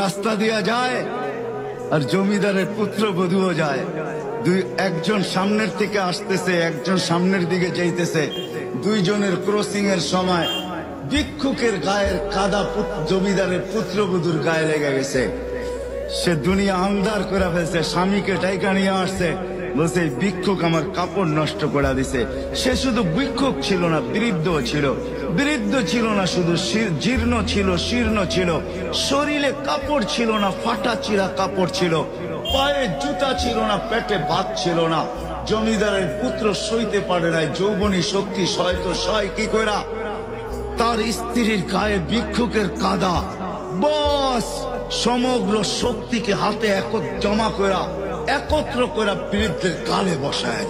রাস্তা দিয়া যায় আর জমিদারের পুত্রবধূও যায়। একজন সামনের থেকে আসতেছে, একজন সামনের দিকে যাইতেছে। দুইজনের ক্রসিং এর সময় ভিক্ষুকের গায়ের কাদা জমিদারের পুত্রবধূর গায়ে লেগে গেছে। সে দুনিয়া আন্ধার করে ফেলছে, স্বামীকে টাইকা নিয়ে আসছে, বলছে ভিক্ষুক আমার কাপড় নষ্ট করে দিছে। সে শুধু ভিক্ষুক ছিল না, বৃদ্ধ ছিল। বৃদ্ধ ছিল না শুধু, জীর্ণ ছিল, শীর্ণ ছিল। শরীরে কাপড় ছিল না, ফাটা চিরা কাপড় ছিল। পায়ে জুতা ছিল না, পেটে ভাত ছিল না। জমিদারের পুত্র সইতে পারে নাই, যৌবনী শক্তি সয় তো সয় কি কইরা তার স্ত্রীর গায়ে ভিক্ষুকের কাদা। বস সমগ্র শক্তিকে হাতে জমা করা, একত্র করা বৃদ্ধের গালে বসায়।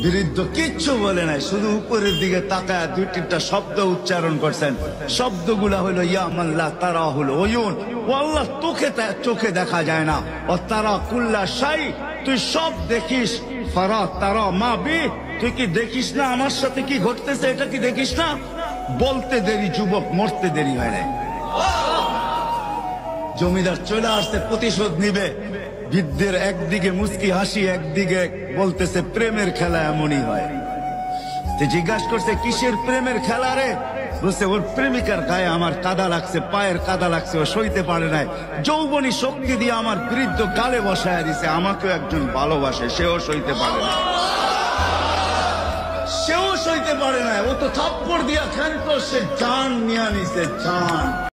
বৃদ্ধ কিচ্ছু বলে নাই, শুধু উপরের দিকে তাকায় দুই তিনটা শব্দ উচ্চারণ করছেন। শব্দগুলা হলো ইয়া মাল্লা তারা হলো ওয়ুন, ও আল্লাহ চোখে দেখা যায় না। ও তারা কুল্লা শাই, তুই সব দেখিস। ফারা তারা মা বি, তুই কি দেখিস না আমার সাথে কি ঘটতেছে? এটা কি দেখিস না? বলতে দেরি যুবক, মরতে দেরি হয় না। জমিদার চলে আসতে প্রতিশোধ নিবে। বৃদ্ধের একদিকে মুস্কি হাসি, একদিকে বলতেছে প্রেমের খেলা এমনই হয়। জিজ্ঞাসা করছে কিসের প্রেমের খেলা রে? বলছে ওর প্রেমিকার গায়ে আমার কাদা লাগছে, পায়ের কাদা লাগছে, ও সইতে পারে নাই। যৌবনী শক্তি দিয়ে আমার বৃদ্ধ গালে বসায় দিছে। আমাকেও একজন ভালোবাসে, সেও সইতে পারে না। সেও সইতে পারে না। ও তো থাপ্পড় দিয়া ক্ষান্ত, সে জান নিয়ে নিছে, জান।